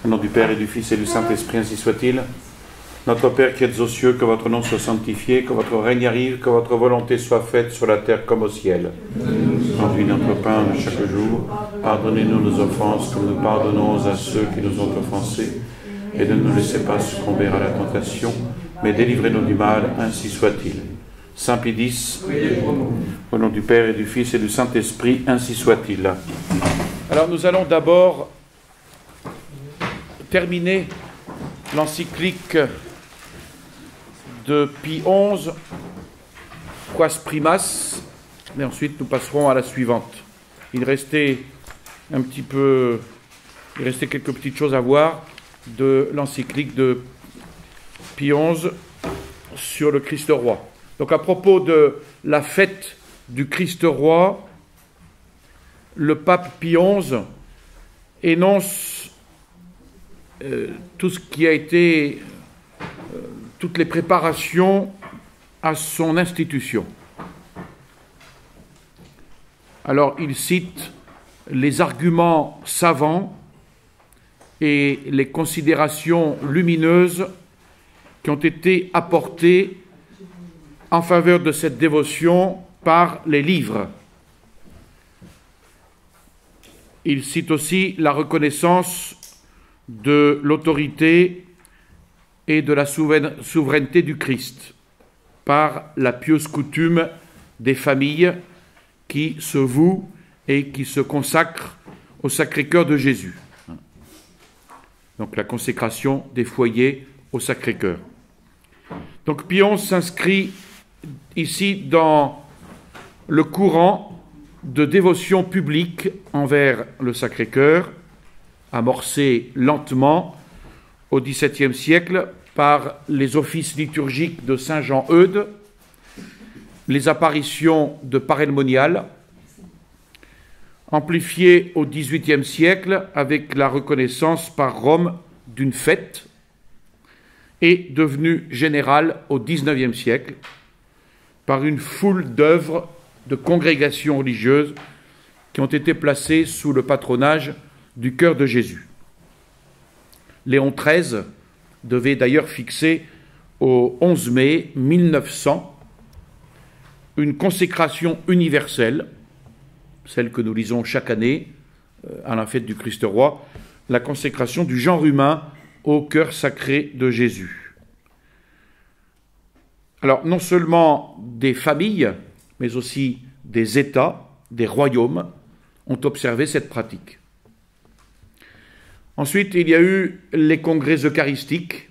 Au nom du Père et du Fils et du Saint-Esprit, ainsi soit-il. Notre Père qui êtes aux cieux, que votre nom soit sanctifié, que votre règne arrive, que votre volonté soit faite sur la terre comme au ciel. Donne-nous notre pain de chaque jour. Pardonnez-nous nos offenses, comme nous pardonnons à ceux qui nous ont offensés. Et ne nous laissez pas succomber à la tentation, mais délivrez-nous du mal, ainsi soit-il. Saint Pie X, au nom du Père et du Fils et du Saint-Esprit, ainsi soit-il. Alors nous allons d'abord terminer l'encyclique de Pie XI, Quas Primas, et ensuite nous passerons à la suivante. Il restait quelques petites choses à voir de l'encyclique de Pie XI sur le Christ roi. Donc à propos de la fête du Christ roi, le pape Pie XI énonce tout ce qui a été, toutes les préparations à son institution. Alors il cite les arguments savants et les considérations lumineuses qui ont été apportées en faveur de cette dévotion par les livres. Il cite aussi la reconnaissance de l'autorité et de la souveraineté du Christ par la pieuse coutume des familles qui se vouent et qui se consacrent au Sacré-Cœur de Jésus. Donc la consécration des foyers au Sacré-Cœur. Donc Pie XI s'inscrit ici dans le courant de dévotion publique envers le Sacré-Cœur, amorcé lentement au XVIIe siècle par les offices liturgiques de Saint Jean Eudes, les apparitions de Parrain Monial, amplifiées au XVIIIe siècle avec la reconnaissance par Rome d'une fête, et devenue générale au XIXe siècle par une foule d'œuvres de congrégations religieuses qui ont été placées sous le patronage du cœur de Jésus. Léon XIII devait d'ailleurs fixer au 11 mai 1900 une consécration universelle, celle que nous lisons chaque année à la fête du Christ roi, la consécration du genre humain au cœur sacré de Jésus. Alors, non seulement des familles, mais aussi des États, des royaumes, ont observé cette pratique. Ensuite, il y a eu les congrès eucharistiques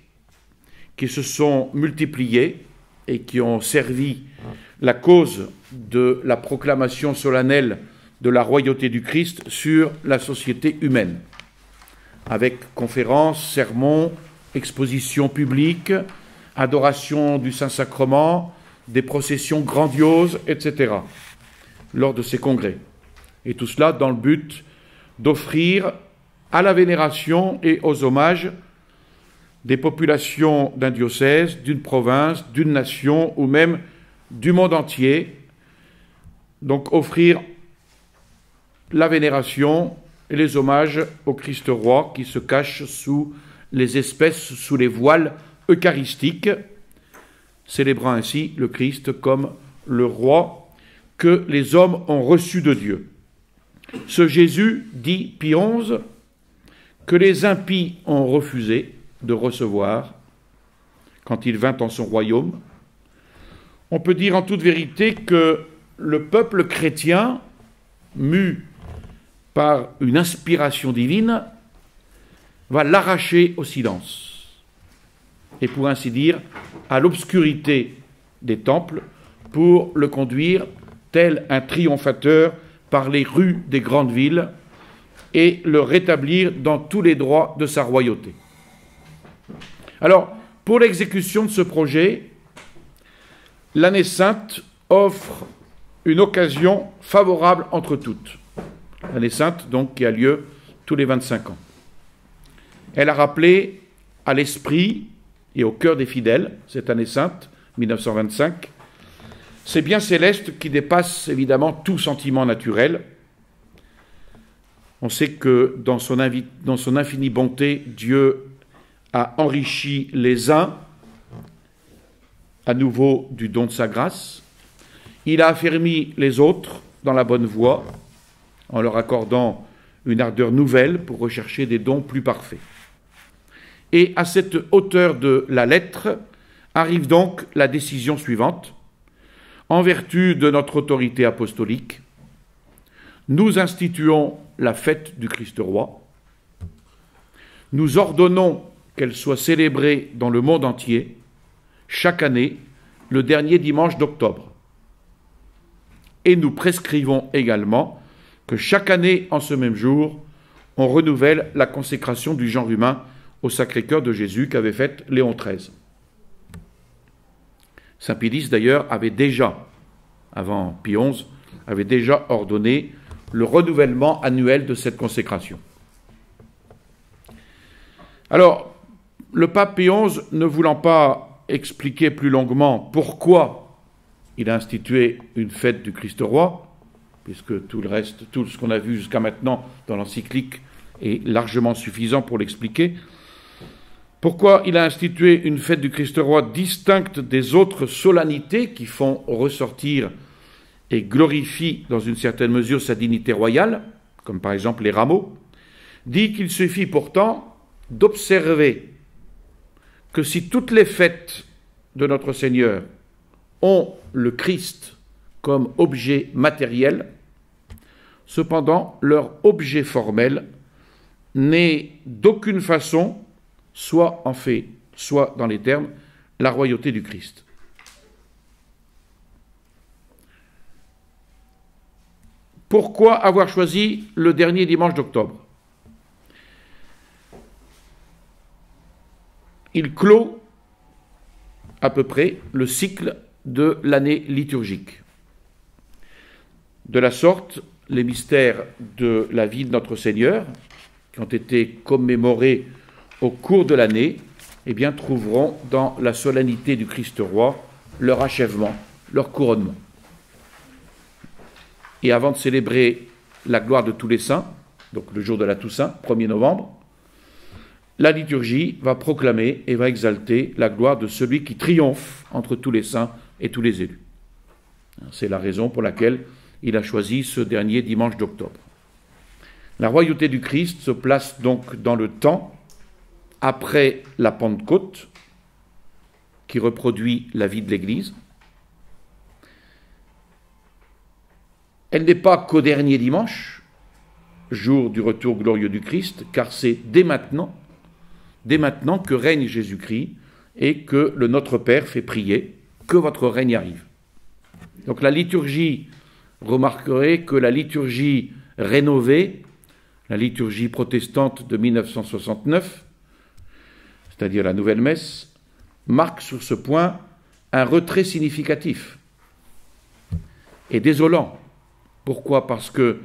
qui se sont multipliés et qui ont servi la cause de la proclamation solennelle de la royauté du Christ sur la société humaine, avec conférences, sermons, expositions publiques, adoration du Saint-Sacrement, des processions grandioses, etc., lors de ces congrès. Et tout cela dans le but d'offrir à la vénération et aux hommages des populations d'un diocèse, d'une province, d'une nation ou même du monde entier. Donc offrir la vénération et les hommages au Christ roi qui se cache sous les espèces, sous les voiles eucharistiques, célébrant ainsi le Christ comme le roi que les hommes ont reçu de Dieu. Ce Jésus, dit Pie XI, que les impies ont refusé de recevoir quand il vint en son royaume, on peut dire en toute vérité que le peuple chrétien, mu par une inspiration divine, va l'arracher au silence et, pour ainsi dire, à l'obscurité des temples pour le conduire tel un triomphateur par les rues des grandes villes et le rétablir dans tous les droits de sa royauté. Alors, pour l'exécution de ce projet, l'année sainte offre une occasion favorable entre toutes. L'année sainte, donc, qui a lieu tous les 25 ans. Elle a rappelé à l'esprit et au cœur des fidèles, cette année sainte, 1925, ces biens célestes qui dépassent évidemment tout sentiment naturel. On sait que dans son infinie bonté, Dieu a enrichi les uns à nouveau du don de sa grâce. Il a affermi les autres dans la bonne voie en leur accordant une ardeur nouvelle pour rechercher des dons plus parfaits. Et à cette hauteur de la lettre arrive donc la décision suivante. En vertu de notre autorité apostolique, nous instituons la fête du Christ roi. Nous ordonnons qu'elle soit célébrée dans le monde entier, chaque année, le dernier dimanche d'octobre. Et nous prescrivons également que chaque année, en ce même jour, on renouvelle la consécration du genre humain au Sacré-Cœur de Jésus qu'avait faite Léon XIII. Saint Pie X, d'ailleurs, avait déjà, avant Pie XI, avait déjà ordonné le renouvellement annuel de cette consécration. Alors, le pape Pie XI, ne voulant pas expliquer plus longuement pourquoi il a institué une fête du Christ roi, puisque tout le reste, tout ce qu'on a vu jusqu'à maintenant dans l'encyclique est largement suffisant pour l'expliquer, pourquoi il a institué une fête du Christ roi distincte des autres solennités qui font ressortir et glorifient dans une certaine mesure sa dignité royale, comme par exemple les rameaux, dit qu'il suffit pourtant d'observer que si toutes les fêtes de notre Seigneur ont le Christ comme objet matériel, cependant leur objet formel n'est d'aucune façon, soit en fait, soit dans les termes, la royauté du Christ. Pourquoi avoir choisi le dernier dimanche d'octobre? Il clôt à peu près le cycle de l'année liturgique. De la sorte, les mystères de la vie de notre Seigneur, qui ont été commémorés au cours de l'année, eh bien, trouveront dans la solennité du Christ roi leur achèvement, leur couronnement. Et avant de célébrer la gloire de tous les saints, donc le jour de la Toussaint, 1er novembre, la liturgie va proclamer et va exalter la gloire de celui qui triomphe entre tous les saints et tous les élus. C'est la raison pour laquelle il a choisi ce dernier dimanche d'octobre. La royauté du Christ se place donc dans le temps, après la Pentecôte, qui reproduit la vie de l'Église. Elle n'est pas qu'au dernier dimanche, jour du retour glorieux du Christ, car c'est dès maintenant que règne Jésus-Christ et que le Notre Père fait prier que votre règne arrive. Donc la liturgie, remarquerez que la liturgie rénovée, la liturgie protestante de 1969, c'est-à-dire la nouvelle messe, marque sur ce point un retrait significatif et désolant. Pourquoi? Parce que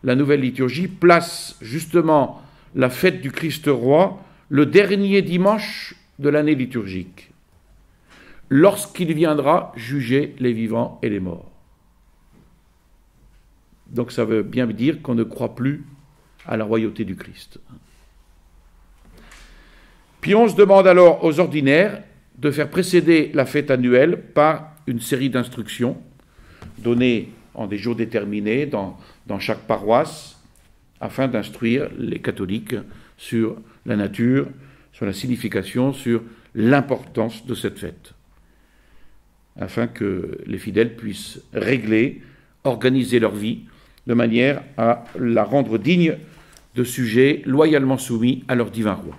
la nouvelle liturgie place justement la fête du Christ roi le dernier dimanche de l'année liturgique, lorsqu'il viendra juger les vivants et les morts. Donc ça veut bien dire qu'on ne croit plus à la royauté du Christ. Puis on se demande alors aux ordinaires de faire précéder la fête annuelle par une série d'instructions données en des jours déterminés dans chaque paroisse, afin d'instruire les catholiques sur la nature, sur la signification, sur l'importance de cette fête, afin que les fidèles puissent régler, organiser leur vie, de manière à la rendre digne de sujets loyalement soumis à leur divin roi.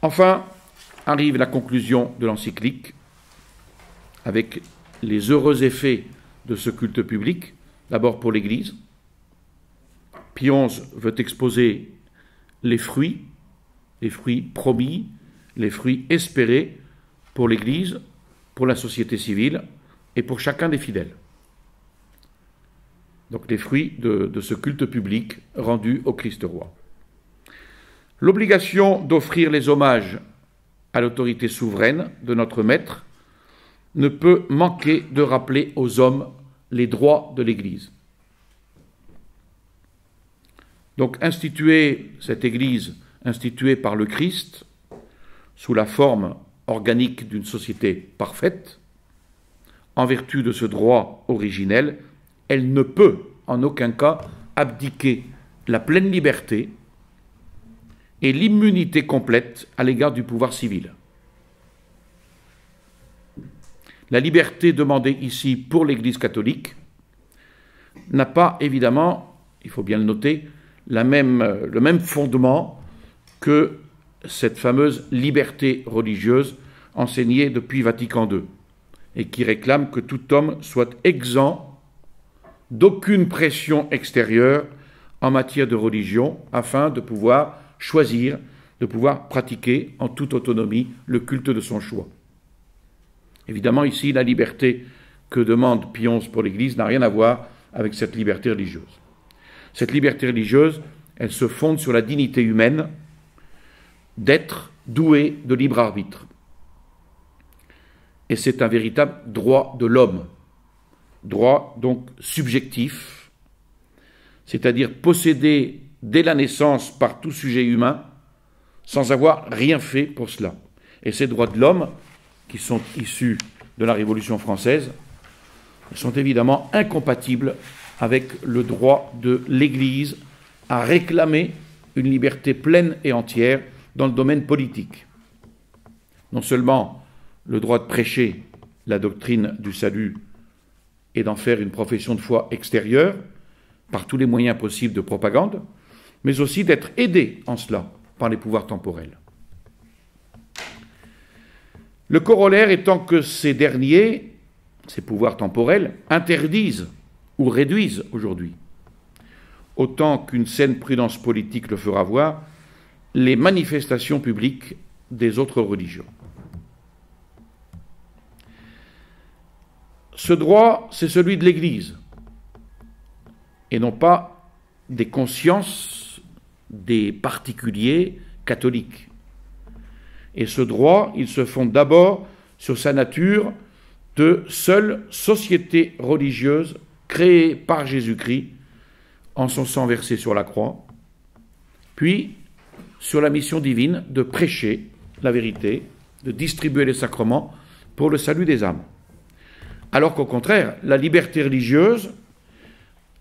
Enfin, arrive la conclusion de l'encyclique, avec les heureux effets de ce culte public, d'abord pour l'Église. Pie XI veut exposer les fruits promis, les fruits espérés pour l'Église, pour la société civile et pour chacun des fidèles. Donc les fruits de ce culte public rendu au Christ roi. L'obligation d'offrir les hommages à l'autorité souveraine de notre Maître ne peut manquer de rappeler aux hommes les droits de l'Église. Donc cette Église instituée par le Christ, sous la forme organique d'une société parfaite, en vertu de ce droit originel, elle ne peut en aucun cas abdiquer la pleine liberté et l'immunité complète à l'égard du pouvoir civil. La liberté demandée ici pour l'Église catholique n'a pas, évidemment, il faut bien le noter, le même fondement que cette fameuse liberté religieuse enseignée depuis Vatican II et qui réclame que tout homme soit exempt d'aucune pression extérieure en matière de religion afin de pouvoir choisir, de pouvoir pratiquer en toute autonomie le culte de son choix. Évidemment, ici, la liberté que demande Pie XI pour l'Église n'a rien à voir avec cette liberté religieuse. Cette liberté religieuse, elle se fonde sur la dignité humaine d'être doué de libre arbitre. Et c'est un véritable droit de l'homme, droit donc subjectif, c'est-à-dire possédé dès la naissance par tout sujet humain, sans avoir rien fait pour cela. Et ces droits de l'homme, qui sont issus de la Révolution française, sont évidemment incompatibles avec le droit de l'Église à réclamer une liberté pleine et entière dans le domaine politique. Non seulement le droit de prêcher la doctrine du salut et d'en faire une profession de foi extérieure, par tous les moyens possibles de propagande, mais aussi d'être aidé en cela par les pouvoirs temporels. Le corollaire étant que ces derniers, ces pouvoirs temporels, interdisent ou réduisent aujourd'hui, autant qu'une saine prudence politique le fera voir, les manifestations publiques des autres religions. Ce droit, c'est celui de l'Église, et non pas des consciences des particuliers catholiques. Et ce droit, il se fonde d'abord sur sa nature de seule société religieuse créée par Jésus-Christ en son sang versé sur la croix, puis sur la mission divine de prêcher la vérité, de distribuer les sacrements pour le salut des âmes. Alors qu'au contraire, la liberté religieuse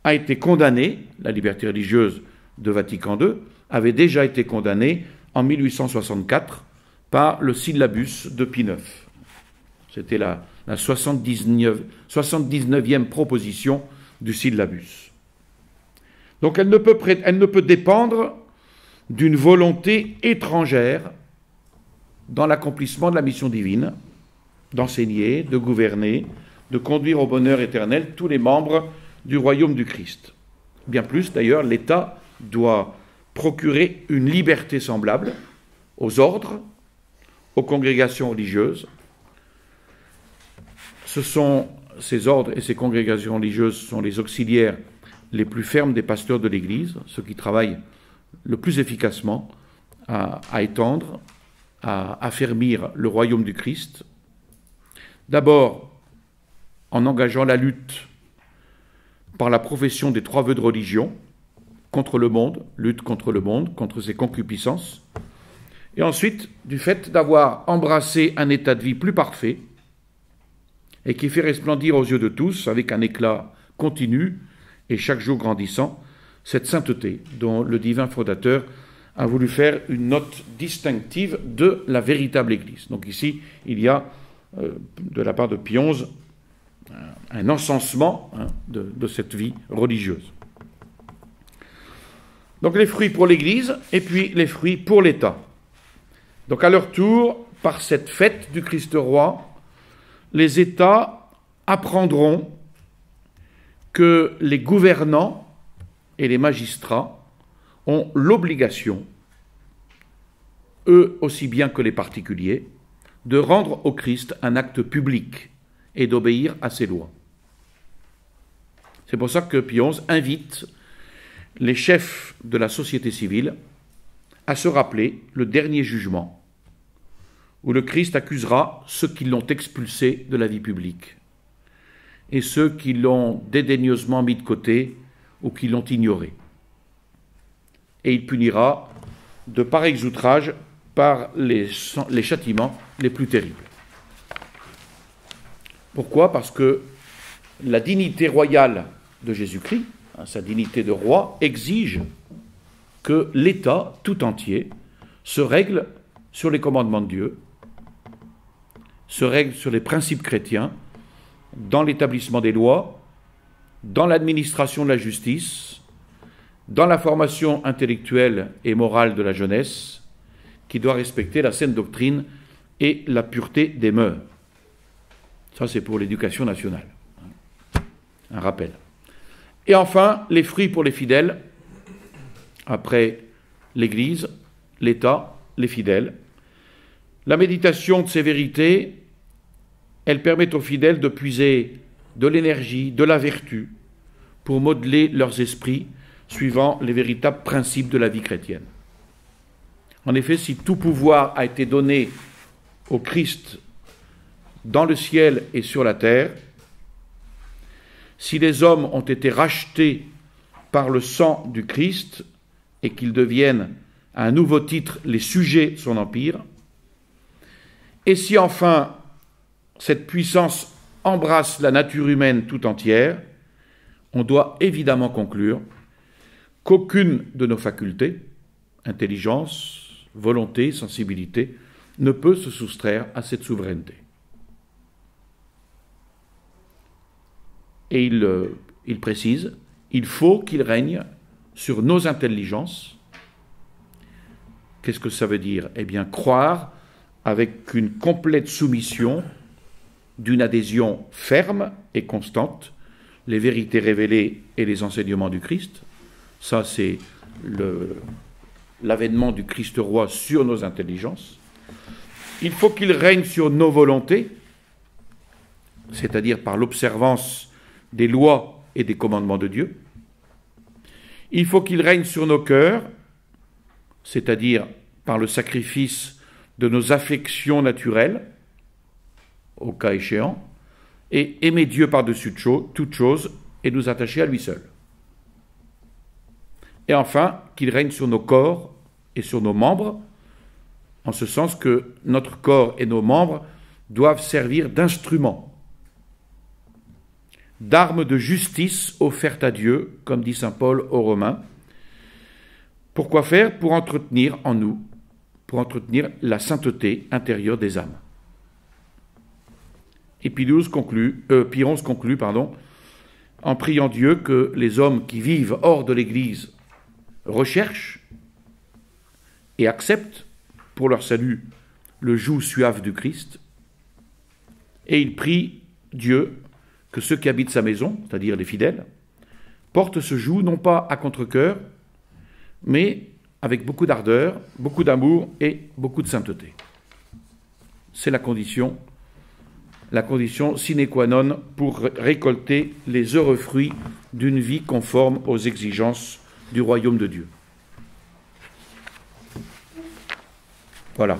a été condamnée, la liberté religieuse de Vatican II avait déjà été condamnée en 1864 par le syllabus de Pie IX. C'était la 79e proposition du syllabus. Donc elle ne peut dépendre d'une volonté étrangère dans l'accomplissement de la mission divine, d'enseigner, de gouverner, de conduire au bonheur éternel tous les membres du royaume du Christ. Bien plus, d'ailleurs, l'État doit procurer une liberté semblable aux ordres, aux congrégations religieuses. Ces ordres et ces congrégations religieuses sont les auxiliaires les plus fermes des pasteurs de l'Église, ceux qui travaillent le plus efficacement à étendre, à affermir le royaume du Christ. D'abord, en engageant la lutte par la profession des 3 vœux de religion contre le monde, lutte contre le monde, contre ses concupiscences, et ensuite du fait d'avoir embrassé un état de vie plus parfait et qui fait resplendir aux yeux de tous, avec un éclat continu et chaque jour grandissant, cette sainteté dont le divin fondateur a voulu faire une note distinctive de la véritable Église. Donc ici, il y a, de la part de Pie XI, un encensement de cette vie religieuse. Donc les fruits pour l'Église et puis les fruits pour l'État. Donc à leur tour, par cette fête du Christ roi, les États apprendront que les gouvernants et les magistrats ont l'obligation, eux aussi bien que les particuliers, de rendre au Christ un acte public et d'obéir à ses lois. C'est pour ça que Pie XI invite les chefs de la société civile à se rappeler le dernier jugement, où le Christ accusera ceux qui l'ont expulsé de la vie publique et ceux qui l'ont dédaigneusement mis de côté ou qui l'ont ignoré. et il punira de pareils outrages par les châtiments les plus terribles. Pourquoi? Parce que la dignité royale de Jésus-Christ, sa dignité de roi, exige que l'État tout entier se règle sur les commandements de Dieu, se règle sur les principes chrétiens, dans l'établissement des lois, dans l'administration de la justice, dans la formation intellectuelle et morale de la jeunesse, qui doit respecter la saine doctrine et la pureté des mœurs. Ça, c'est pour l'éducation nationale. Un rappel. Et enfin, les fruits pour les fidèles, après l'Église, l'État, les fidèles. La méditation de ces vérités, elle permet aux fidèles de puiser de l'énergie, de la vertu, pour modeler leurs esprits suivant les véritables principes de la vie chrétienne. En effet, si tout pouvoir a été donné au Christ dans le ciel et sur la terre, si les hommes ont été rachetés par le sang du Christ et qu'ils deviennent à un nouveau titre les sujets de son empire, et si enfin cette puissance embrasse la nature humaine tout entière, on doit évidemment conclure qu'aucune de nos facultés, intelligence, volonté, sensibilité, ne peut se soustraire à cette souveraineté. Et il précise, il faut qu'il règne sur nos intelligences. Qu'est-ce que ça veut dire? Eh bien, croire avec une complète soumission, d'une adhésion ferme et constante, les vérités révélées et les enseignements du Christ. Ça, c'est l'avènement du Christ roi sur nos intelligences. Il faut qu'il règne sur nos volontés, c'est-à-dire par l'observance des lois et des commandements de Dieu. Il faut qu'il règne sur nos cœurs, c'est-à-dire par le sacrifice de nos affections naturelles, au cas échéant, et aimer Dieu par-dessus toute chose et nous attacher à lui seul. Et enfin, qu'il règne sur nos corps et sur nos membres, en ce sens que notre corps et nos membres doivent servir d'instruments, d'armes de justice offertes à Dieu, comme dit saint Paul aux Romains. Pourquoi faire? Pour entretenir en nous, pour entretenir la sainteté intérieure des âmes. Et Piron conclut, en priant Dieu que les hommes qui vivent hors de l'Église recherchent et acceptent pour leur salut le joug suave du Christ. Et il prie Dieu que ceux qui habitent sa maison, c'est-à-dire les fidèles, portent ce joug non pas à contre-cœur, mais avec beaucoup d'ardeur, beaucoup d'amour et beaucoup de sainteté. C'est la condition sine qua non pour récolter les heureux fruits d'une vie conforme aux exigences du royaume de Dieu. Voilà.